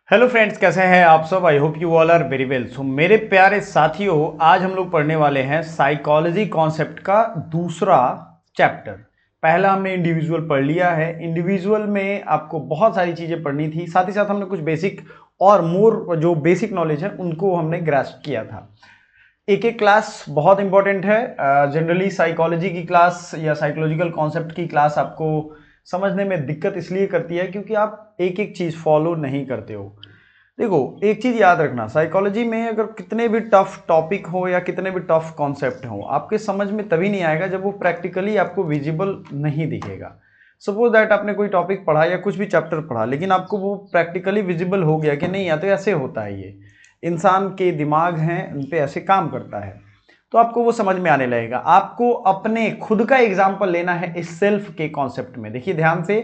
Hello friends, कैसे हैं आप सब। I hope you all are very well. So मेरे प्यारे साथियों, आज हम लोग पढ़ने वाले हैं साइकोलॉजी कॉन्सेप्ट का दूसरा चैप्टर। पहला हमने इंडिविजुअल पढ़ लिया है। इंडिविजुअल में आपको बहुत सारी चीज़ें पढ़नी थी, साथ ही साथ हमने कुछ बेसिक और मोर जो बेसिक नॉलेज है उनको हमने ग्रास्प किया था। एक एक क्लास बहुत इंपॉर्टेंट है। जनरली साइकोलॉजी की क्लास या साइकोलॉजिकल कॉन्सेप्ट की क्लास आपको समझने में दिक्कत इसलिए करती है क्योंकि आप एक एक चीज़ फॉलो नहीं करते हो। देखो, एक चीज़ याद रखना, साइकोलॉजी में अगर कितने भी टफ टॉपिक हो या कितने भी टफ कॉन्सेप्ट हो, आपके समझ में तभी नहीं आएगा जब वो प्रैक्टिकली आपको विजिबल नहीं दिखेगा। सपोज दैट आपने कोई टॉपिक पढ़ा या कुछ भी चैप्टर पढ़ा, लेकिन आपको वो प्रैक्टिकली विजिबल हो गया कि नहीं, या तो ऐसे होता है, ये इंसान के दिमाग हैं उन पे ऐसे काम करता है, तो आपको वो समझ में आने लगेगा। आपको अपने खुद का एग्जाम्पल लेना है इस सेल्फ के कॉन्सेप्ट में। देखिए ध्यान से,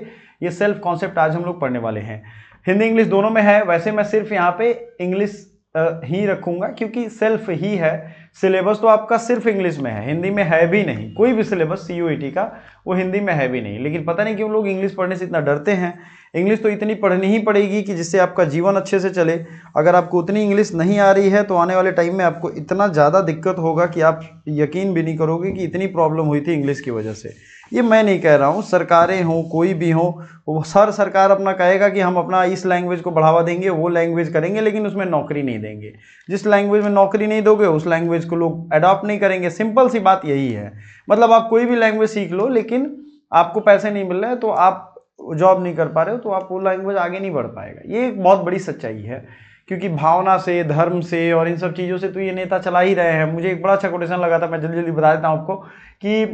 ये सेल्फ कॉन्सेप्ट आज हम लोग पढ़ने वाले हैं। हिंदी इंग्लिश दोनों में है। वैसे मैं सिर्फ यहाँ पे इंग्लिश ही रखूंगा क्योंकि सेल्फ ही है। सिलेबस तो आपका सिर्फ इंग्लिश में है, हिंदी में है भी नहीं। कोई भी सिलेबस सीयूईटी का वो हिंदी में है भी नहीं, लेकिन पता नहीं क्यों लोग इंग्लिश पढ़ने से इतना डरते हैं। इंग्लिश तो इतनी पढ़नी ही पड़ेगी कि जिससे आपका जीवन अच्छे से चले। अगर आपको उतनी इंग्लिश नहीं आ रही है तो आने वाले टाइम में आपको इतना ज़्यादा दिक्कत होगा कि आप यकीन भी नहीं करोगे कि इतनी प्रॉब्लम हुई थी इंग्लिश की वजह से। ये मैं नहीं कह रहा हूँ, सरकारें हों कोई भी हो, वो सरकार अपना कहेगा कि हम अपना इस लैंग्वेज को बढ़ावा देंगे, वो लैंग्वेज करेंगे, लेकिन उसमें नौकरी नहीं देंगे। जिस लैंग्वेज में नौकरी नहीं दोगे उस लैंग्वेज को लोग अडॉप्ट नहीं करेंगे। सिंपल सी बात यही है। मतलब आप कोई भी लैंग्वेज सीख लो, लेकिन आपको पैसे नहीं मिल रहे हैं तो आप जॉब नहीं कर पा रहे हो, तो आप वो लैंग्वेज आगे नहीं बढ़ पाएगा। ये एक बहुत बड़ी सच्चाई है, क्योंकि भावना से, धर्म से और इन सब चीज़ों से तो ये नेता चला ही रहे हैं। मुझे एक बड़ा अच्छा कोटेशन लगा था, मैं जल्दी जल्दी बता देता हूँ आपको कि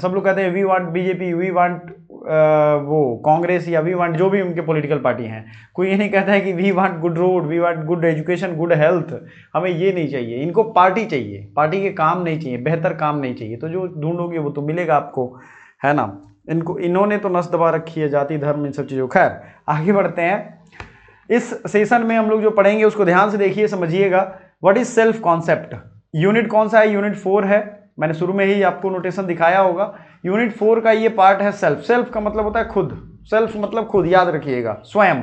सब लोग कहते हैं we want BJP, we want वो कांग्रेस, या वी वांट जो भी उनके पॉलिटिकल पार्टी हैं। कोई ये नहीं कहता है कि we want good road, we want good education, good health. हमें ये नहीं चाहिए, इनको पार्टी चाहिए, पार्टी के काम नहीं चाहिए, बेहतर काम नहीं चाहिए। तो जो ढूंढोगे वो तो मिलेगा आपको, है ना। इन्होंने तो नस दबा रखी है, जाति धर्म इन सब चीज़ों। खैर आगे बढ़ते हैं। इस सेशन में हम लोग जो पढ़ेंगे उसको ध्यान से देखिए, समझिएगा। What is self concept. Unit कौन सा है? यूनिट 4 है। मैंने शुरू में ही आपको नोटेशन दिखाया होगा। यूनिट 4 का ये पार्ट है सेल्फ। सेल्फ का मतलब होता है खुद। सेल्फ मतलब खुद, याद रखिएगा, स्वयं।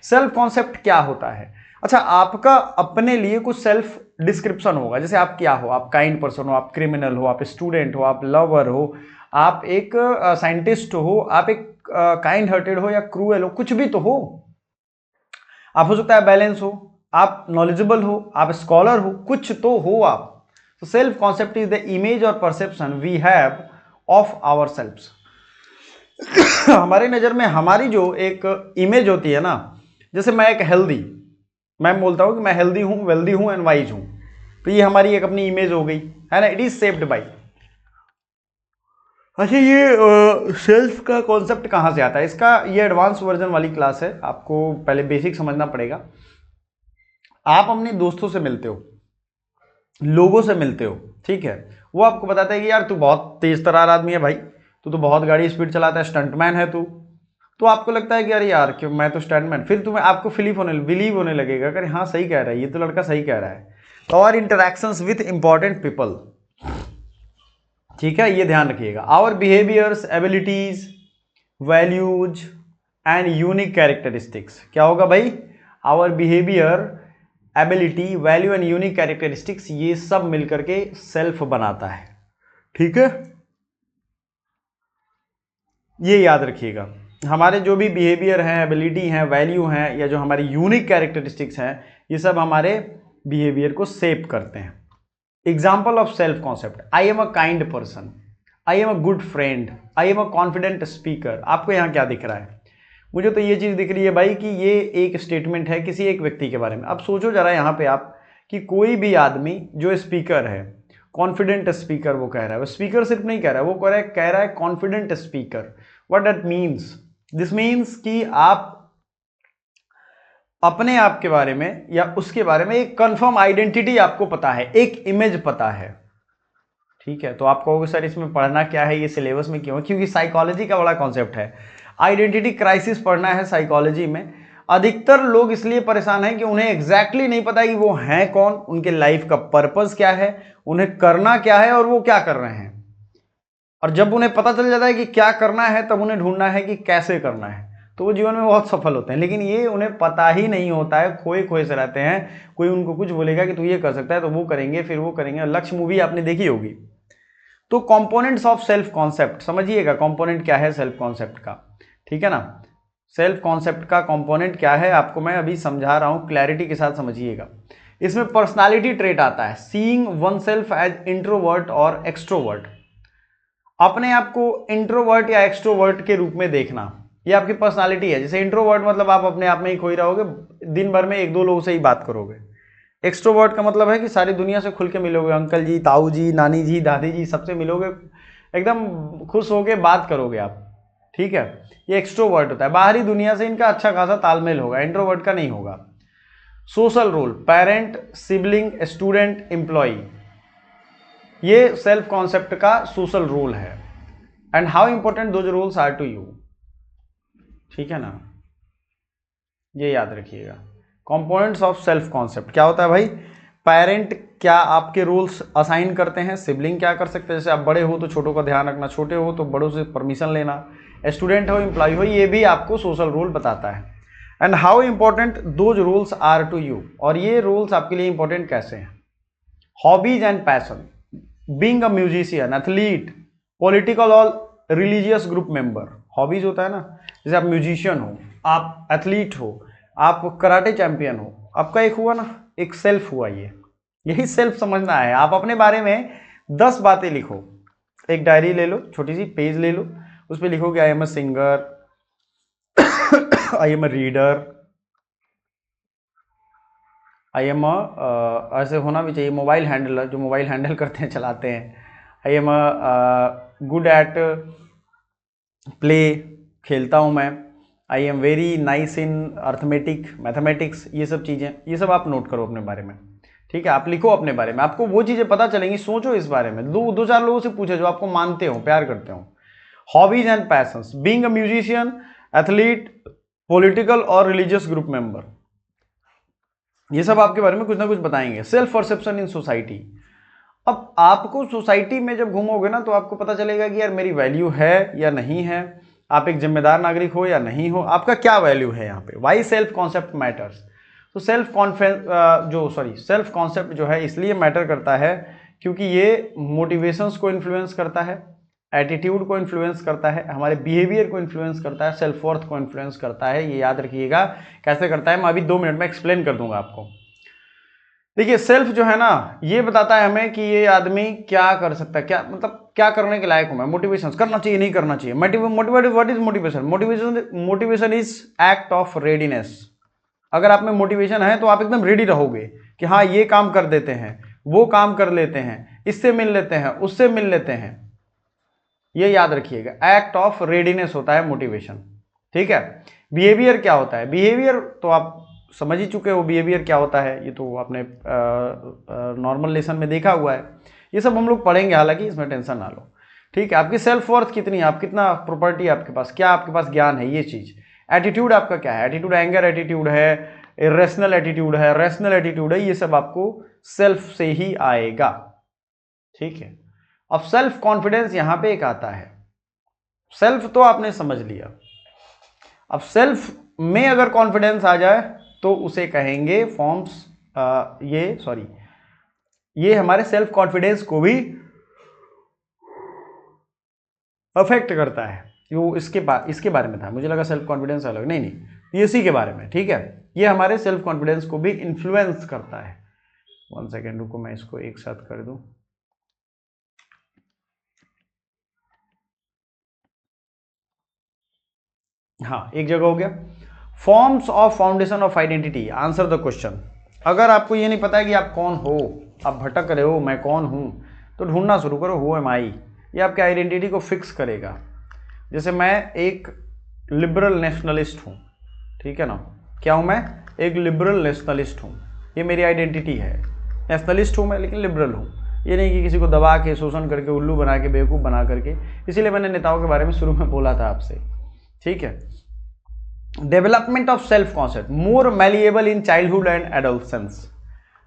सेल्फ कॉन्सेप्ट क्या होता है? अच्छा, आपका अपने लिए कुछ सेल्फ डिस्क्रिप्शन होगा, जैसे आप क्या हो, आप काइंड पर्सन हो, आप क्रिमिनल हो, आप स्टूडेंट हो, आप लवर हो, आप एक साइंटिस्ट हो, आप एक काइंड हार्टेड हो या क्रूएल हो, कुछ भी तो हो। आप हो सकता है बैलेंस हो, आप नॉलेजेबल हो, आप स्कॉलर हो, कुछ तो हो आप। तो self concept is the image और perception we have of our selfs. हमारे नज़र में हमारी जो एक इमेज होती है ना, जैसे मैं एक हेल्दी, मैं बोलता हूँ कि मैं हेल्दी हूँ, वेल्दी हूँ एंड वाइज हूँ, तो ये हमारी एक अपनी इमेज हो गई, है ना। It is सेप्ड by. अच्छा, ये सेल्फ का कॉन्सेप्ट कहाँ से आता है? इसका ये एडवांस वर्जन वाली क्लास है, आपको पहले बेसिक समझना पड़ेगा। आप अपने दोस्तों से मिलते हो, लोगों से मिलते हो, ठीक है। वो आपको बताता है कि यार तू बहुत तेज तर्रार आदमी है भाई, तू तो बहुत गाड़ी स्पीड चलाता है, स्टंटमैन है तू। तो आपको लगता है कि अरे यार क्यों, मैं तो स्टंटमैन। फिर तुम्हें आपको बिलीव होने लगेगा कि हाँ सही कह रहा है, ये तो लड़का सही कह रहा है। और इंटरेक्शंस विथ इंपॉर्टेंट पीपल, ठीक है, ये ध्यान रखिएगा। Our behaviours, abilities, values and unique characteristics. क्या होगा भाई? Our behaviour, ability, value and unique characteristics, ये सब मिलकर के सेल्फ बनाता है, ठीक है। ये याद रखिएगा, हमारे जो भी बिहेवियर हैं, एबिलिटी हैं, वैल्यू हैं, या जो हमारी यूनिक कैरेक्टरिस्टिक्स हैं, ये सब हमारे बिहेवियर को शेप करते हैं। Example of self concept: I am a kind person, I am a good friend, I am a confident speaker. आपको यहाँ क्या दिख रहा है? मुझे तो ये चीज़ दिख रही है भाई कि ये एक स्टेटमेंट है किसी एक व्यक्ति के बारे में। अब सोचो जरा यहाँ पे आप कि कोई भी आदमी जो स्पीकर है, कॉन्फिडेंट स्पीकर वो कह रहा है, वो स्पीकर सिर्फ नहीं कह रहा है, वो कह रहा है confident speaker. What that means? This means कि आप अपने आप के बारे में या उसके बारे में एक कंफर्म आइडेंटिटी आपको पता है, एक इमेज पता है, ठीक है। तो आप कहोगे सर इसमें पढ़ना क्या है, ये सिलेबस में क्यों? क्योंकि साइकोलॉजी का बड़ा कॉन्सेप्ट है, आइडेंटिटी क्राइसिस पढ़ना है साइकोलॉजी में। अधिकतर लोग इसलिए परेशान हैं कि उन्हें एग्जैक्टली नहीं पता कि वो हैं कौन, उनके लाइफ का पर्पस क्या है, उन्हें करना क्या है और वो क्या कर रहे हैं। और जब उन्हें पता चल जाता है कि क्या करना है, तब उन्हें ढूंढना है कि कैसे करना है। तो वो जीवन में बहुत सफल होते हैं। लेकिन ये उन्हें पता ही नहीं होता है, खोए खोए से रहते हैं। कोई उनको कुछ बोलेगा कि तू ये कर सकता है तो वो करेंगे, फिर वो करेंगे। लक्ष्य मूवी आपने देखी होगी। तो कंपोनेंट्स ऑफ सेल्फ कॉन्सेप्ट समझिएगा, कंपोनेंट क्या है सेल्फ कॉन्सेप्ट का, ठीक है ना। सेल्फ कॉन्सेप्ट का कंपोनेंट क्या है आपको मैं अभी समझा रहा हूं, क्लैरिटी के साथ समझिएगा। इसमें पर्सनालिटी ट्रेट आता है, seeing oneself as introvert और एक्सट्रोवर्ट। अपने आप को इंट्रोवर्ट या एक्सट्रोवर्ट के रूप में देखना, ये आपकी पर्सनालिटी है। जैसे इंट्रोवर्ट मतलब आप अपने आप में ही खोई रहोगे, दिन भर में एक दो लोगों से ही बात करोगे। एक्सट्रोवर्ट का मतलब है कि सारी दुनिया से खुल के मिलोगे, अंकल जी, ताऊ जी, नानी जी, दादी जी, सबसे मिलोगे, एकदम खुश होके बात करोगे आप, ठीक है। ये एक्सट्रोवर्ट होता है, बाहरी दुनिया से इनका अच्छा खासा तालमेल होगा, इंट्रोवर्ट का नहीं होगा। Social role, parent, sibling, student, employ, ये सेल्फ कॉन्सेप्ट का सोशल रोल है। And how important those roles are to you, ठीक है ना, ये याद रखिएगा। कंपोनेंट्स ऑफ सेल्फ कॉन्सेप्ट क्या होता है भाई, पेरेंट क्या आपके रोल्स असाइन करते हैं, सिबलिंग क्या कर सकते हैं, जैसे आप बड़े हो तो छोटों का ध्यान रखना, छोटे हो तो बड़ों से परमिशन लेना, स्टूडेंट हो, एम्प्लॉय हो, ये भी आपको सोशल रोल बताता है। And how important those roles are to you, और ये रोल्स आपके लिए इंपॉर्टेंट कैसे हैं। Hobbies and passion, being a musician, athlete, political और रिलीजियस ग्रुप मेंबर। हॉबीज होता है ना, जैसे आप म्यूजिशियन हो, आप एथलीट हो, आप कराटे चैंपियन हो, आपका एक हुआ ना, एक सेल्फ हुआ। ये यही सेल्फ समझना है। आप अपने बारे में 10 बातें लिखो, एक डायरी ले लो, छोटी सी पेज ले लो, उस पर लिखो कि I am a singer, I am a reader, I am ऐसे होना भी चाहिए, मोबाइल हैंडलर, जो मोबाइल हैंडल करते हैं, चलाते हैं। I am good at play, खेलता हूँ मैं। I am very nice in arithmetic, mathematics, ये सब चीज़ें, ये सब आप नोट करो अपने बारे में, ठीक है। आप लिखो अपने बारे में, आपको वो चीज़ें पता चलेंगी। सोचो इस बारे में, दो चार लोगों से पूछो जो आपको मानते हो, प्यार करते हो। Hobbies and patience, being a musician, athlete, political और रिलीजियस ग्रुप मेंबर, ये सब आपके बारे में कुछ ना कुछ बताएंगे। सेल्फ परसेप्शन इन सोसाइटी, अब आपको सोसाइटी में जब घूमोगे ना तो आपको पता चलेगा कि यार मेरी वैल्यू है या नहीं है, आप एक जिम्मेदार नागरिक हो या नहीं हो, आपका क्या वैल्यू है यहाँ पे। वाई सेल्फ कॉन्सेप्ट मैटर्स, तो सेल्फ कॉन्सेप्ट जो है इसलिए मैटर करता है क्योंकि ये मोटिवेशंस को इन्फ्लुएंस करता है, एटीट्यूड को इन्फ्लुएंस करता है, हमारे बिहेवियर को इन्फ्लुएंस करता है, सेल्फ वर्थ को इन्फ्लुएंस करता है। ये याद रखिएगा कैसे करता है, मैं अभी 2 मिनट में एक्सप्लेन कर दूंगा आपको। देखिए सेल्फ जो है ना, ये बताता है हमें कि ये आदमी क्या कर सकता है, क्या मतलब क्या करने के लायक हूं मैं, मोटिवेशन करना चाहिए नहीं करना चाहिए। Motivated, what is motivation, motivation is act of readiness. अगर आप में मोटिवेशन है तो आप एकदम रेडी रहोगे कि हाँ ये काम कर देते हैं, वो काम कर लेते हैं, इससे मिल लेते हैं, उससे मिल लेते हैं। ये याद रखिएगा, एक्ट ऑफ रेडीनेस होता है मोटिवेशन, ठीक है। बिहेवियर क्या होता है, बिहेवियर तो आप समझ ही चुके हो, बिहेवियर क्या होता है, ये तो आपने नॉर्मल लेसन में देखा हुआ है। ये सब हम लोग पढ़ेंगे, हालांकि इसमें टेंशन ना लो, ठीक है। आपकी सेल्फ वर्थ कितनी है, आप कितना प्रॉपर्टी आपके पास, क्या आपके पास ज्ञान है, ये चीज। एटीट्यूड आपका क्या है, एटीट्यूड एंगर एटीट्यूड है, इरेशनल एटीट्यूड है, रैशनल एटीट्यूड है, ये सब आपको सेल्फ से ही आएगा, ठीक है। अब सेल्फ कॉन्फिडेंस यहां पे एक आता है। सेल्फ तो आपने समझ लिया, अब सेल्फ में अगर कॉन्फिडेंस आ जाए तो उसे कहेंगे फॉर्म्स, ये हमारे सेल्फ कॉन्फिडेंस को भी अफेक्ट करता है। वो इसके बारे में था, मुझे लगा सेल्फ कॉन्फिडेंस अलग, नहीं ये इसी के बारे में, ठीक है। ये हमारे सेल्फ कॉन्फिडेंस को भी इन्फ्लुएंस करता है। 1 सेकेंड रुको, मैं इसको एक साथ कर दूं। हाँ एक जगह हो गया। Forms of foundation of identity, answer the question. अगर आपको ये नहीं पता है कि आप कौन हो, आप भटक रहे हो मैं कौन हूं, तो ढूंढना शुरू करो, हु एम आई। ये आपके आइडेंटिटी को फिक्स करेगा। जैसे मैं एक लिबरल नेशनलिस्ट हूं, ठीक है ना, क्या हूं मैं, एक लिबरल नेशनलिस्ट हूं, ये मेरी आइडेंटिटी है। नेशनलिस्ट हूं मैं लेकिन लिबरल हूं, ये नहीं कि किसी को दबा के, शोषण करके, उल्लू बना के, बेवकूफ़ बना करके। इसीलिए मैंने नेताओं के बारे में शुरू में बोला था आपसे, ठीक है। Development of self concept, more malleable in childhood and adolescence,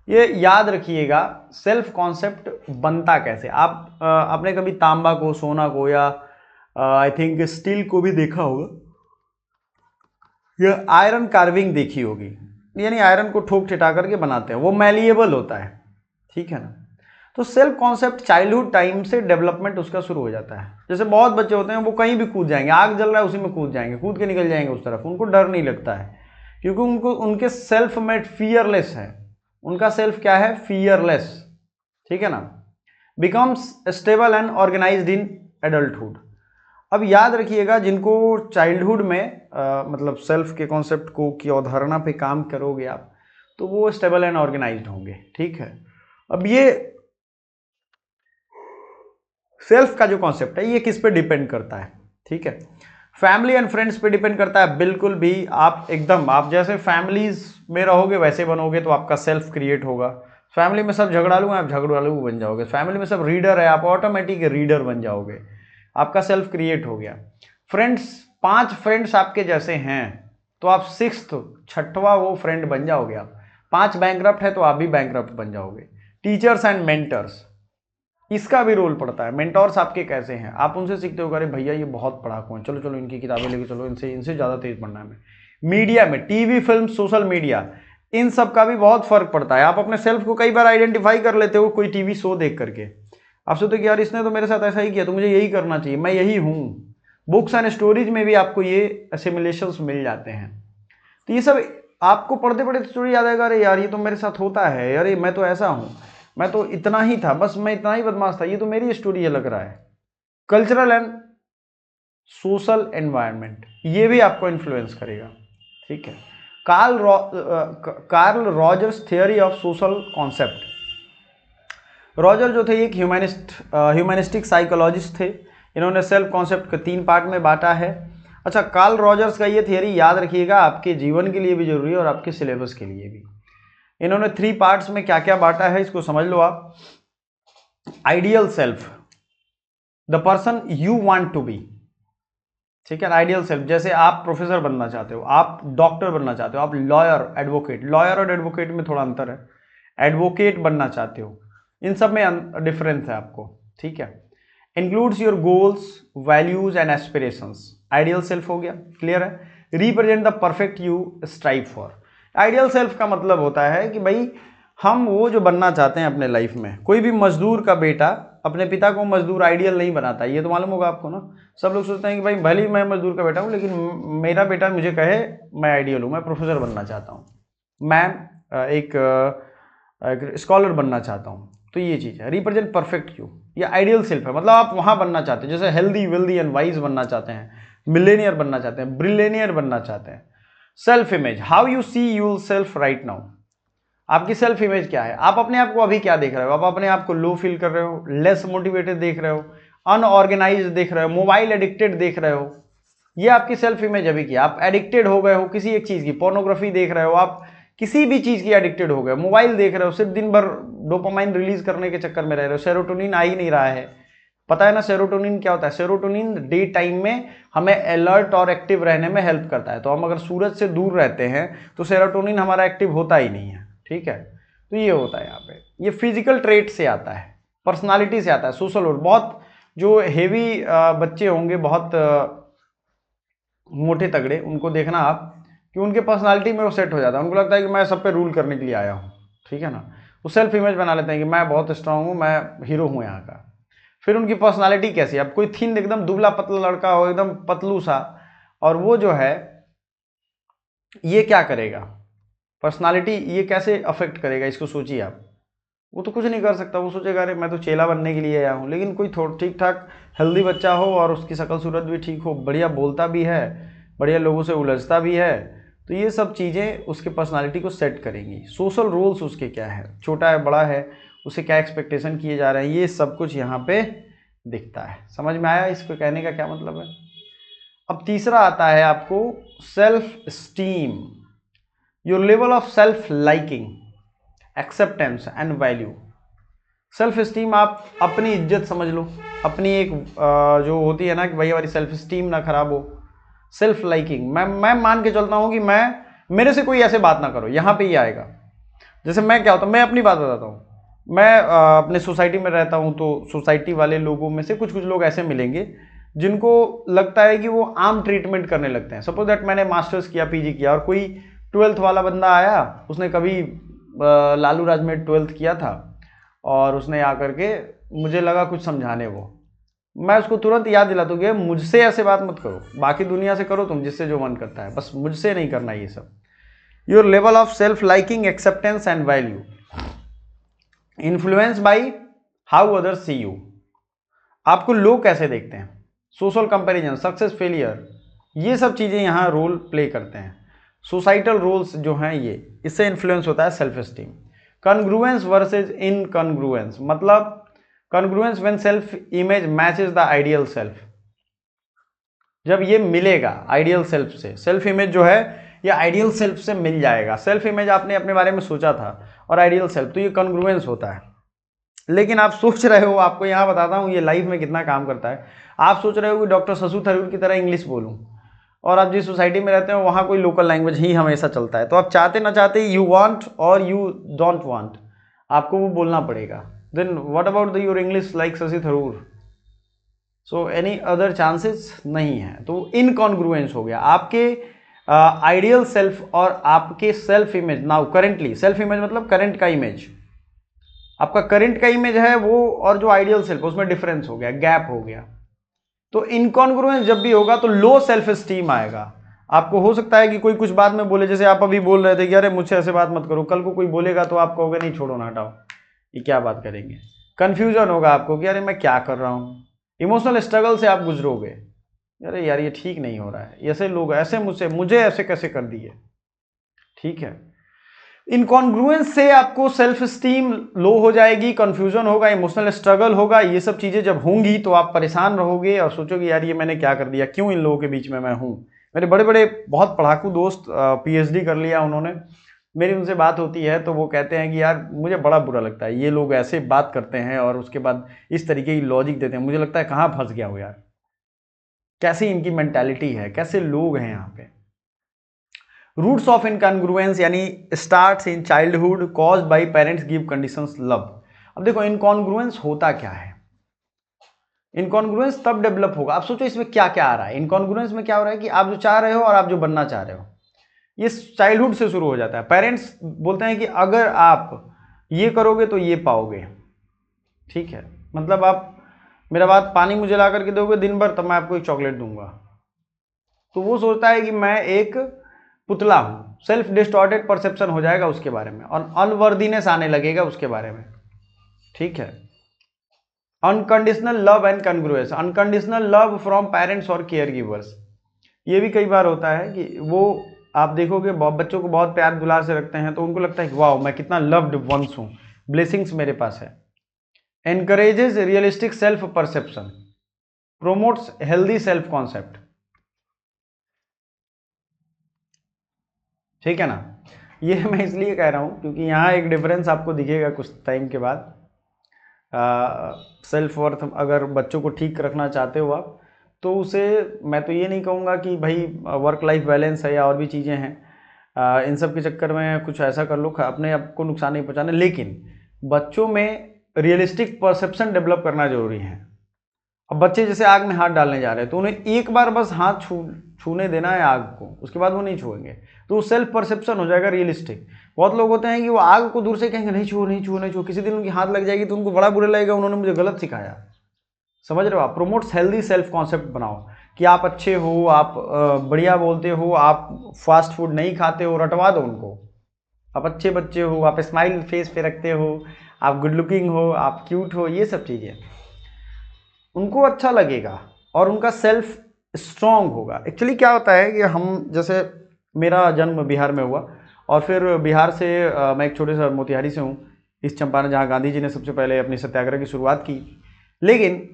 ये याद रखिएगा। सेल्फ कॉन्सेप्ट बनता कैसे, आपने कभी तांबा को, सोना को, या आई थिंक स्टील को भी देखा होगा, ये आयरन कार्विंग देखी होगी, यानी आयरन को ठोक ठिठा करके बनाते हैं, वो मैलिएबल होता है, ठीक है ना। तो सेल्फ कॉन्सेप्ट चाइल्डहुड टाइम से डेवलपमेंट उसका शुरू हो जाता है। जैसे बहुत बच्चे होते हैं वो कहीं भी कूद जाएंगे, आग जल रहा है उसी में कूद जाएंगे, कूद के निकल जाएंगे उस तरफ, उनको डर नहीं लगता है क्योंकि उनको उनके सेल्फ मेड फियरलेस है, उनका सेल्फ क्या है, फियरलेस, ठीक है ना। Becomes stable and organised in adulthood. अब याद रखिएगा जिनको चाइल्डहुड में मतलब सेल्फ के कॉन्सेप्ट को की अवधारणा पे काम करोगे आप तो वो स्टेबल एंड ऑर्गेनाइज्ड होंगे, ठीक है। अब ये सेल्फ का जो कॉन्सेप्ट है ये किस पे डिपेंड करता है, ठीक है। फैमिली एंड फ्रेंड्स पे डिपेंड करता है, बिल्कुल भी। आप एकदम आप जैसे फैमिलीज में रहोगे वैसे बनोगे तो आपका सेल्फ क्रिएट होगा। फैमिली में सब झगड़ालू हैं, आप झगड़ालू बन जाओगे। फैमिली में सब रीडर है, आप ऑटोमेटिक रीडर बन जाओगे, आपका सेल्फ क्रिएट हो गया। फ्रेंड्स, 5 फ्रेंड्स आपके जैसे हैं तो आप 6वां वो फ्रेंड बन जाओगे आप। 5 बैंकरप्ट है तो आप भी बैंकरप्ट बन जाओगे। टीचर्स एंड मेंटर्स, इसका भी रोल पड़ता है। मेंटोर्स आपके कैसे हैं, आप उनसे सीखते हो, अरे भैया ये बहुत पढ़ाकू हैं, चलो चलो इनकी किताबें लेके चलो, इनसे ज़्यादा तेज पढ़ना है हमें। मीडिया में टीवी, फिल्म, सोशल मीडिया, इन सब का भी बहुत फर्क पड़ता है। आप अपने सेल्फ को कई बार आइडेंटिफाई कर लेते हो कोई टीवी शो देख करके, आप सोचते हो कि यार इसने तो मेरे साथ ऐसा ही किया तो मुझे यही करना चाहिए, मैं यही हूँ। बुक्स एंड स्टोरीज में भी आपको ये असिमिलेशंस मिल जाते हैं। तो ये सब आपको पढ़ते पढ़ते स्टोरी याद आएगा, अरे यार ये तो मेरे साथ होता है, अरे मैं तो ऐसा हूँ, मैं तो इतना ही था, बस मैं इतना ही बदमाश था, ये तो मेरी स्टोरी है लग रहा है। कल्चरल एंड सोशल एनवायरनमेंट ये भी आपको इन्फ्लुएंस करेगा, ठीक है। Karl Rogers theory of social concept. Roger जो थे एक ह्यूमैनिस्टिक साइकोलॉजिस्ट थे। इन्होंने सेल्फ कॉन्सेप्ट को 3 पार्ट में बांटा है। अच्छा, कार्ल रॉजर्स का ये थियरी याद रखिएगा, आपके जीवन के लिए भी जरूरी है और आपके सिलेबस के लिए भी। इन्होंने 3 पार्ट्स में क्या क्या बांटा है इसको समझ लो आप। Ideal self, the person you want to be, ठीक है। आइडियल सेल्फ, जैसे आप प्रोफेसर बनना चाहते हो, आप डॉक्टर बनना चाहते हो, आप लॉयर, एडवोकेट, लॉयर और एडवोकेट में थोड़ा अंतर है, एडवोकेट बनना चाहते हो, इन सब में डिफरेंस है आपको, ठीक है। Includes your goals, values and aspirations, ideal self हो गया, क्लियर है। Represent the perfect you strive for. Ideal self का मतलब होता है कि भाई हम वो जो बनना चाहते हैं अपने लाइफ में। कोई भी मजदूर का बेटा अपने पिता को मजदूर आइडियल नहीं बनाता, ये तो मालूम होगा आपको ना। सब लोग सोचते हैं कि भाई भले ही मैं मजदूर का बेटा हूँ लेकिन मेरा बेटा मुझे कहे मैं आइडियल हूँ, मैं प्रोफेसर बनना चाहता हूँ, मैं एक स्कॉलर बनना चाहता हूँ। तो ये चीज़ है, रिप्रेजेंट परफेक्ट यू, ये आइडियल सेल्फ है। मतलब आप वहाँ बनना चाहते हैं, जैसे हेल्दी, वेल्दी एंड वाइज बनना चाहते हैं, मिलेनियर बनना चाहते हैं, ब्रिलेनियर बनना चाहते हैं। Self image, how you see yourself right now. आपकी सेल्फ इमेज क्या है, आप अपने आप को अभी क्या देख रहे हो। आप अपने आप को लो फील कर रहे हो, लेस मोटिवेटेड देख रहे हो, अनऑर्गेनाइज देख रहे हो, मोबाइल एडिक्टेड देख रहे हो, ये आपकी सेल्फ इमेज अभी की। आप एडिक्टेड हो गए हो किसी एक चीज की, पोर्नोग्राफी देख रहे हो, आप किसी भी चीज की एडिक्टेड हो गए, मोबाइल देख रहे हो, सिर्फ दिन भर डोपामाइन रिलीज करने के चक्कर में रह रहे हो, सेरोटोनिन आ ही नहीं रहा है। पता है ना सेरोटोनिन क्या होता है। सेरोटोनिन डे टाइम में हमें अलर्ट और एक्टिव रहने में हेल्प करता है। तो हम अगर सूरज से दूर रहते हैं तो सेरोटोनिन हमारा एक्टिव होता ही नहीं है, ठीक है। तो ये होता है यहाँ पे, ये फिजिकल ट्रेट से आता है, पर्सनालिटी से आता है, सोशल रोल। बहुत जो हेवी बच्चे होंगे, बहुत मोटे तगड़े, उनको देखना आप कि उनके पर्सनालिटी में वो सेट हो जाता है। उनको लगता है कि मैं सब पे रूल करने के लिए आया हूँ, ठीक है ना। वो सेल्फ इमेज बना लेते हैं कि मैं बहुत स्ट्रांग हूँ, मैं हीरो हूँ यहाँ का। फिर उनकी पर्सनालिटी कैसी है, अब कोई थिन एकदम दुबला पतला लड़का हो, एकदम पतलू सा, और वो जो है ये क्या करेगा, पर्सनालिटी ये कैसे अफेक्ट करेगा, इसको सोचिए आप। वो तो कुछ नहीं कर सकता, वो सोचेगा अरे मैं तो चेला बनने के लिए आया हूँ। लेकिन कोई थोड़ा ठीक ठाक हेल्दी बच्चा हो और उसकी शक्ल सूरत भी ठीक हो, बढ़िया बोलता भी है, बढ़िया लोगों से उलझता भी है, तो ये सब चीज़ें उसके पर्सनालिटी को सेट करेंगी। सोशल रोल्स उसके क्या है, छोटा है बड़ा है, उसे क्या एक्सपेक्टेशन किए जा रहे हैं, ये सब कुछ यहाँ पे दिखता है। समझ में आया इसको कहने का क्या मतलब है। अब तीसरा आता है आपको self esteem, your level of self liking, acceptance and value. Self esteem, आप अपनी इज्जत समझ लो, अपनी एक जो होती है ना कि भाई हमारी सेल्फ स्टीम ना खराब हो। सेल्फ लाइकिंग, मैं मान के चलता हूँ कि मैं, मेरे से कोई ऐसे बात ना करो, यहाँ पे ही आएगा। जैसे मैं क्या होता हूँ, मैं अपनी बात बताता हूँ। मैं अपने सोसाइटी में रहता हूँ तो सोसाइटी वाले लोगों में से कुछ कुछ लोग ऐसे मिलेंगे जिनको लगता है कि वो आम ट्रीटमेंट करने लगते हैं। सपोज दैट मैंने मास्टर्स किया, पीजी किया, और कोई 12th वाला बंदा आया, उसने कभी लालू राज में 12th किया था, और उसने आकर के मुझे लगा कुछ समझाने, वो मैं उसको तुरंत याद दिलाता हूँ कि मुझसे ऐसे बात मत करो, बाकी दुनिया से करो तुम जिससे जो मन करता है, बस मुझसे नहीं करना ये सब। Your level of self liking, acceptance and value influence by how others see you. आपको लोग कैसे देखते हैं, सोशल कंपैरिजन, सक्सेस, फेलियर, ये सब चीज़ें यहाँ रोल प्ले करते हैं। सोसाइटल रोल्स जो हैं ये, इससे इन्फ्लुएंस होता है सेल्फ एस्टीम। कॉन्ग्रुएंस वर्सेज इनकॉन्ग्रुएंस, मतलब congruence when self image matches the ideal self. जब ये मिलेगा आइडियल सेल्फ से, सेल्फ इमेज जो है ये आइडियल सेल्फ से मिल जाएगा। सेल्फ इमेज आपने अपने बारे में सोचा था और आइडियल सेल्फ, तो ये कॉन्ग्रुएंस होता है। लेकिन आप सोच रहे हो, आपको यहाँ बताता हूँ ये लाइफ में कितना काम करता है। आप सोच रहे हो कि डॉक्टर शशि थरूर की तरह इंग्लिश बोलूँ, और आप जिस सोसाइटी में रहते हो वहाँ कोई लोकल लैंग्वेज ही हमेशा चलता है, तो आप चाहते ना चाहते यू वांट और यू डोंट वांट, आपको वो बोलना पड़ेगा। Then what about the your English like Shashi Tharoor, so any other chances नहीं है। तो इनकॉन्ग्रुएंस हो गया आपके आइडियल सेल्फ और आपके self image. Now currently, self image मतलब करंट का इमेज, आपका करंट का इमेज है वो, और जो आइडियल सेल्फ उसमें डिफरेंस हो गया, गैप हो गया। तो इनकॉन्ग्रुएंस जब भी होगा तो लो सेल्फ एस्टीम आएगा। आपको हो सकता है कि कोई कुछ बात में बोले, जैसे आप अभी बोल रहे थे कि अरे मुझसे ऐसे बात मत करो, कल को कोई बोलेगा तो आप कहोगे नहीं छोड़ो ना हटाओ, ये क्या बात करेंगे। कंफ्यूजन होगा आपको कि अरे मैं क्या कर रहा हूँ। इमोशनल स्ट्रगल से आप गुजरोगे, अरे यार ये ठीक नहीं हो रहा है, ऐसे लोग ऐसे मुझे ऐसे कैसे कर दिए, ठीक है। इनकॉन्ग्रुएंस से आपको सेल्फ स्टीम लो हो जाएगी, कंफ्यूजन होगा, इमोशनल स्ट्रगल होगा। ये सब चीजें जब होंगी तो आप परेशान रहोगे और सोचोगे यार ये मैंने क्या कर दिया, क्यों इन लोगों के बीच में मैं हूँ। मेरे बड़े बड़े बहुत पढ़ाकू दोस्त पीएचडी कर लिया उन्होंने, मेरी उनसे बात होती है तो वो कहते हैं कि यार मुझे बड़ा बुरा लगता है, ये लोग ऐसे बात करते हैं और उसके बाद इस तरीके की लॉजिक देते हैं, मुझे लगता है कहाँ फंस गया हो यार, कैसी इनकी मेंटालिटी है, कैसे लोग हैं यहाँ पे। रूट्स ऑफ इनकॉन्ग्रुएंस यानी starts in childhood, caused by parents give conditions love. अब देखो इनकॉन्ग्रुएंस होता क्या है, इनकॉन्ग्रुएंस तब डेवलप होगा, आप सोचो इसमें क्या क्या आ रहा है। इनकॉन्ग्रुएंस में क्या हो रहा है कि आप जो चाह रहे हो और आप जो बनना चाह रहे हो, ये चाइल्डहुड से शुरू हो जाता है। पेरेंट्स बोलते हैं कि अगर आप ये करोगे तो ये पाओगे, ठीक है। मतलब आप मेरा बात पानी मुझे ला करके दोगे दिन भर, तब मैं आपको एक चॉकलेट दूंगा। तो वो सोचता है कि मैं एक पुतला हूं, सेल्फ डिस्टॉर्टेड परसेप्शन हो जाएगा उसके बारे में, और अनवर्दीनेस आने लगेगा उसके बारे में, ठीक है। Unconditional love and congruence, unconditional love from parents और केयर गिवर्स, ये भी कई बार होता है कि वो आप देखोगे बच्चों को बहुत प्यार दुलार से रखते हैं तो उनको लगता है कि वाह मैं कितना लव्ड वंस हूं, ब्लेसिंग्स मेरे पास है। Encourages realistic self perception, promotes healthy self concept, ठीक है ना। ये मैं इसलिए कह रहा हूँ क्योंकि यहाँ एक डिफरेंस आपको दिखेगा कुछ टाइम के बाद। सेल्फ वर्थ अगर बच्चों को ठीक रखना चाहते हो आप, तो उसे मैं तो ये नहीं कहूँगा कि भाई वर्क लाइफ बैलेंस है या और भी चीज़ें हैं, इन सब के चक्कर में कुछ ऐसा कर लो अपने आप को नुकसान नहीं पहुँचाना, लेकिन बच्चों में रियलिस्टिक परसेप्शन डेवलप करना जरूरी है। अब बच्चे जैसे आग में हाथ डालने जा रहे हैं तो उन्हें एक बार बस हाथ छूने देना है आग को, उसके बाद वो नहीं छुएंगे, तो सेल्फ परसेप्शन हो जाएगा रियलिस्टिक। बहुत लोग होते हैं कि वो आग को दूर से कहेंगे नहीं छुओ नहीं छुओ नहीं छुओ, किसी दिन उनकी हाथ लग जाएगी तो उनको बड़ा बुरा लगेगा, उन्होंने मुझे गलत सिखाया। समझ रहे हो आप। प्रोमोट्स हेल्दी सेल्फ कॉन्सेप्ट बनाओ कि आप अच्छे हो, आप बढ़िया बोलते हो, आप फास्ट फूड नहीं खाते हो, रटवा दो उनको। आप अच्छे बच्चे हो, आप स्माइल फेस पे रखते हो, आप गुड लुकिंग हो, आप क्यूट हो, ये सब चीज़ें उनको अच्छा लगेगा और उनका सेल्फ स्ट्रॉन्ग होगा। एक्चुअली क्या होता है कि हम जैसे मेरा जन्म बिहार में हुआ और फिर बिहार से मैं एक छोटे से मोतिहारी से हूँ, इस चंपारण जहाँ गांधी जी ने सबसे पहले अपनी सत्याग्रह की शुरुआत की। लेकिन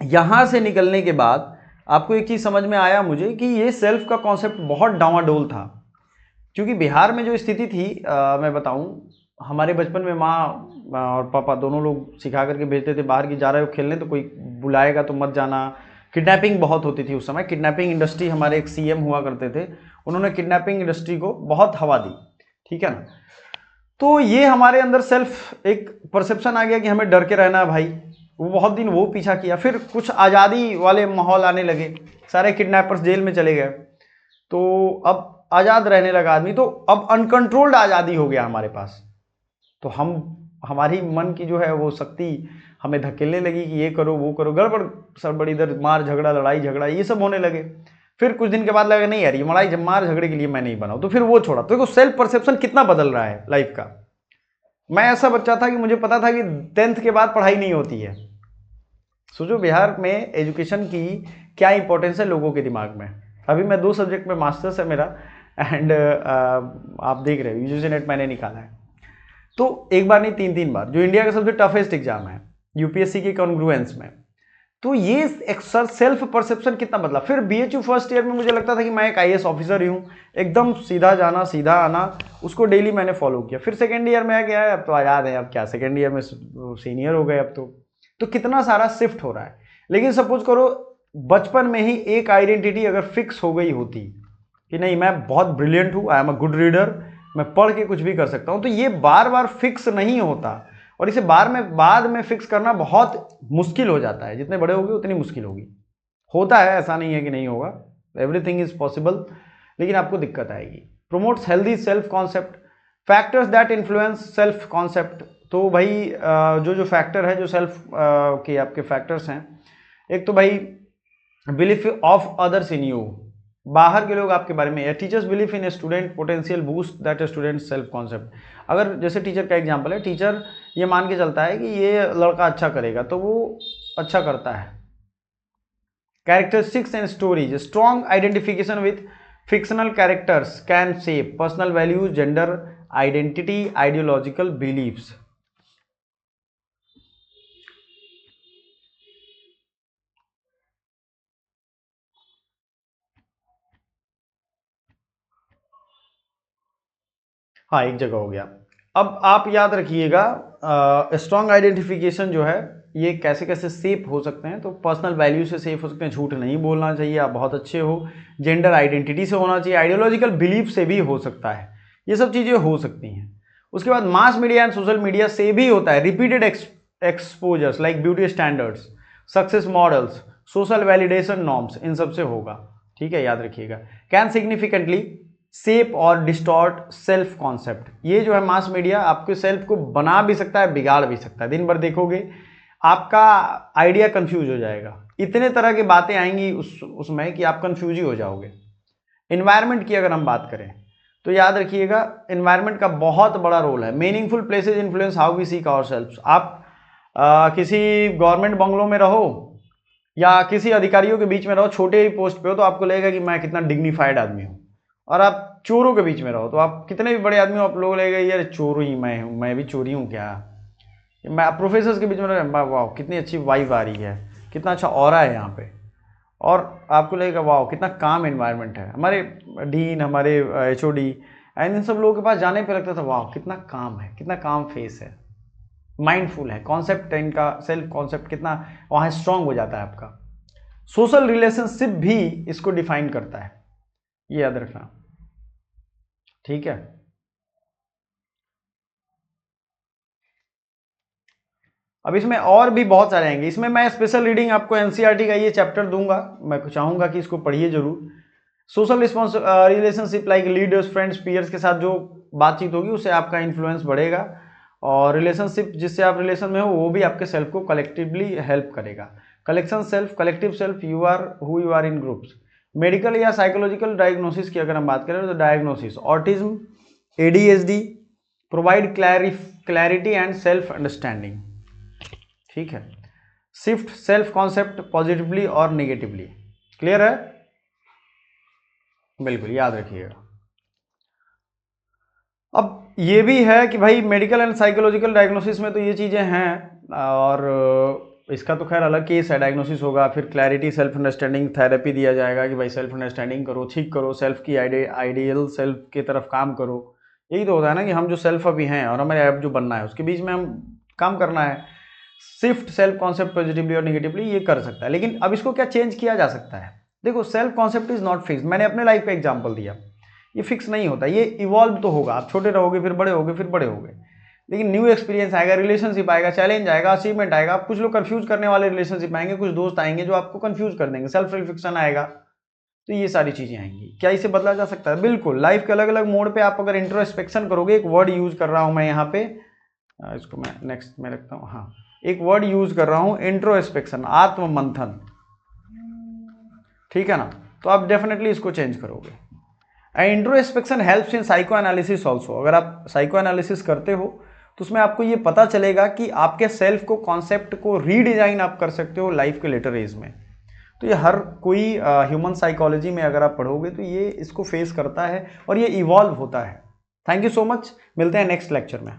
यहाँ से निकलने के बाद आपको एक चीज़ समझ में आया मुझे कि ये सेल्फ का कॉन्सेप्ट बहुत डावाडोल था। क्योंकि बिहार में जो स्थिति थी मैं बताऊँ, हमारे बचपन में माँ और पापा दोनों लोग सिखा करके भेजते थे, बाहर की जा रहे हो खेलने तो कोई बुलाएगा तो मत जाना। किडनैपिंग बहुत होती थी उस समय, किडनैपिंग इंडस्ट्री, हमारे एक सीएम हुआ करते थे, उन्होंने किडनैपिंग इंडस्ट्री को बहुत हवा दी, ठीक है ना। तो ये हमारे अंदर सेल्फ एक परसेप्शन आ गया कि हमें डर के रहना है भाई, वो बहुत दिन वो पीछा किया, फिर कुछ आज़ादी वाले माहौल आने लगे, सारे किडनैपर्स जेल में चले गए, तो अब आज़ाद रहने लगा आदमी, तो अब अनकंट्रोल्ड आज़ादी हो गया हमारे पास। तो हमारी मन की जो है वो शक्ति हमें धकेलने लगी कि ये करो वो करो, गड़बड़ सड़बड़, इधर मार झगड़ा लड़ाई झगड़ा ये सब होने लगे। फिर कुछ दिन के बाद लगा नहीं यार ये लड़ाई मार झगड़े के लिए मैं नहीं बनाऊँ, तो फिर वो छोड़ा। तो देखो सेल्फ परसेप्शन कितना बदल रहा है लाइफ का। मैं ऐसा बच्चा था कि मुझे पता था कि 10th के बाद पढ़ाई नहीं होती है। सोचो बिहार में एजुकेशन की क्या इंपॉर्टेंस है लोगों के दिमाग में। अभी मैं 2 सब्जेक्ट में मास्टर्स है मेरा, एंड आप देख रहे हो यूजीसी नेट मैंने निकाला है, तो एक बार नहीं 3 बार, जो इंडिया का सबसे टफेस्ट एग्जाम है यूपीएससी के कॉन्ग्रुएंस में। तो ये सेल्फ परसेप्शन कितना बदला। फिर बीएचयू फर्स्ट ईयर में मुझे लगता था कि मैं एक आईएएस ऑफिसर ही हूँ, एकदम सीधा जाना सीधा आना, उसको डेली मैंने फॉलो किया। फिर सेकेंड ईयर में आ गया है, अब तो आज़ाद है, अब क्या सेकेंड ईयर में सीनियर हो गए अब तो कितना सारा शिफ्ट हो रहा है। लेकिन सपोज करो बचपन में ही एक आइडेंटिटी अगर फिक्स हो गई होती कि नहीं मैं बहुत ब्रिलियंट हूँ, I am a good reader, मैं पढ़ के कुछ भी कर सकता हूँ, तो ये बार बार फिक्स नहीं होता, और इसे बाद में फिक्स करना बहुत मुश्किल हो जाता है। जितने बड़े होगे उतनी मुश्किल होगी। होता है, ऐसा नहीं है कि नहीं होगा, एवरीथिंग इज पॉसिबल, लेकिन आपको दिक्कत आएगी। Promotes healthy self concept, factors that influence self concept. तो भाई जो फैक्टर है, जो सेल्फ के आपके फैक्टर्स हैं, एक तो भाई belief of others in you, बाहर के लोग आपके बारे में, teachers belief in a student potential boost that student self concept. अगर जैसे टीचर का एग्जांपल है, टीचर ये मान के चलता है कि ये लड़का अच्छा करेगा तो वो अच्छा करता है। Characteristics and stories, strong identification with fictional characters can shape personal values, gender identity, ideological believes. हाँ एक जगह हो गया। अब आप याद रखिएगा स्ट्रॉन्ग आइडेंटिफिकेशन जो है ये कैसे कैसे सेप हो सकते हैं। तो पर्सनल वैल्यू से सेप हो सकते हैं, झूठ नहीं बोलना चाहिए, आप बहुत अच्छे हो, जेंडर आइडेंटिटी से होना चाहिए, आइडियोलॉजिकल बिलीफ से भी हो सकता है, ये सब चीज़ें हो सकती हैं। उसके बाद mass media and social media से भी होता है, repeated exposures like beauty standards, success models, social validation norms, इन सब से होगा। ठीक है, याद रखिएगा। कैन सिग्निफिकेंटली शेप और डिस्टॉर्ट सेल्फ कॉन्सेप्ट, ये जो है मास मीडिया आपके सेल्फ को बना भी सकता है बिगाड़ भी सकता है। दिन भर देखोगे आपका आइडिया कंफ्यूज हो जाएगा, इतने तरह की बातें आएंगी उसमें कि आप कंफ्यूज ही हो जाओगे। इन्वायरमेंट की अगर हम बात करें तो याद रखिएगा इन्वायरमेंट का बहुत बड़ा रोल है। Meaningful places influence how we seek ourselves. आप किसी गवर्नमेंट बंगलों में रहो या किसी अधिकारियों के बीच में रहो, छोटे ही पोस्ट पे हो, तो आपको लगेगा कि मैं कितना डिग्निफाइड आदमी हूँ। और आप चोरों के बीच में रहो तो आप कितने भी बड़े आदमी हो, आप लोग लगेगा यार चोर ही मैं हूँ, मैं भी चोरी हूँ क्या। मैं प्रोफेसर्स के बीच में रहो, वाह कितनी अच्छी वाइब आ रही है, कितना अच्छा ऑरा है यहाँ पे, और आपको लगेगा वाह कितना काम एनवायरनमेंट है। हमारे डीन, हमारे एचओडी एंड इन सब लोगों के पास जाने पे लगता था वाह कितना काम है, कितना काम फेस है, माइंडफुल है, कॉन्सेप्ट है इनका, सेल्फ कॉन्सेप्ट कितना वहाँ स्ट्रांग हो जाता है आपका। सोशल रिलेशनशिप भी इसको डिफाइन करता है, ये याद रखना। ठीक है, अब इसमें और भी बहुत सारे आएंगे, इसमें मैं स्पेशल रीडिंग आपको एनसीईआरटी का ये चैप्टर दूंगा, मैं चाहूंगा कि इसको पढ़िए जरूर। Social relationship like leaders, friends, peers के साथ जो बातचीत होगी उससे आपका इन्फ्लुएंस बढ़ेगा, और रिलेशनशिप जिससे आप रिलेशन में हो वो भी आपके सेल्फ को कलेक्टिवली हेल्प करेगा। Collection self, collective self, you are who you are in groups. Medical या साइकोलॉजिकल डायग्नोसिस की अगर हम बात करें तो diagnosis, autism, ADHD, provide clarity and self understanding. ठीक है, शिफ्ट सेल्फ कॉन्सेप्ट पॉजिटिवली और नेगेटिवली। क्लियर है, बिल्कुल याद रखिएगा। अब ये भी है कि भाई मेडिकल एंड साइकोलॉजिकल डायग्नोसिस में तो ये चीज़ें हैं, और इसका तो खैर अलग केस है, डायग्नोसिस होगा, फिर क्लैरिटी, सेल्फ अंडरस्टैंडिंग थेरेपी दिया जाएगा कि भाई सेल्फ अंडरस्टैंडिंग करो, ठीक करो, सेल्फ की आइडियल सेल्फ की तरफ काम करो। यही तो होता है ना कि हम जो सेल्फ अभी हैं और हमें अब जो बनना है उसके बीच में हम काम करना है। शिफ्ट सेल्फ कॉन्सेप्ट पॉजिटिवली और नेगेटिवली ये कर सकता है, लेकिन अब इसको क्या चेंज किया जा सकता है। देखो self concept is not fix, मैंने अपने लाइफ का एग्जांपल दिया, ये फिक्स नहीं होता, ये इवॉल्व तो होगा, आप छोटे रहोगे फिर बड़े होगे फिर बड़े होगे। लेकिन न्यू एक्सपीरियंस आएगा, रिलेशनशिप आएगा, चैलेंज आएगा, अचीवमेंट आएगा। आप कुछ लोग कंफ्यूज करने वाले रिलेशनशिप आएंगे, कुछ दोस्त आएंगे जो आपको कंफ्यूज कर देंगे, सेल्फ रिफ्लेक्शन आएगा, तो ये सारी चीजें आएंगी। क्या इसे बदला जा सकता है? बिल्कुल। लाइफ के अलग अलग मोड पे आप अगर इंट्रोस्पेक्शन करोगे, एक वर्ड यूज कर रहा हूं मैं यहाँ पे, इसको मैं नेक्स्ट में रखता हूँ, हाँ, एक वर्ड यूज कर रहा हूँ इंट्रोस्पेक्शन, आत्म मंथन, ठीक है ना, तो आप डेफिनेटली इसको चेंज करोगे। Introspection helps in psycho analysis also. अगर आप साइको एनालिसिस करते हो तो उसमें आपको ये पता चलेगा कि आपके सेल्फ को, कॉन्सेप्ट को रीडिजाइन आप कर सकते हो लाइफ के लेटर एज में। तो ये हर कोई ह्यूमन साइकोलॉजी में अगर आप पढ़ोगे तो ये इसको फेस करता है और ये इवॉल्व होता है। थैंक यू सो मच, मिलते हैं नेक्स्ट लेक्चर में।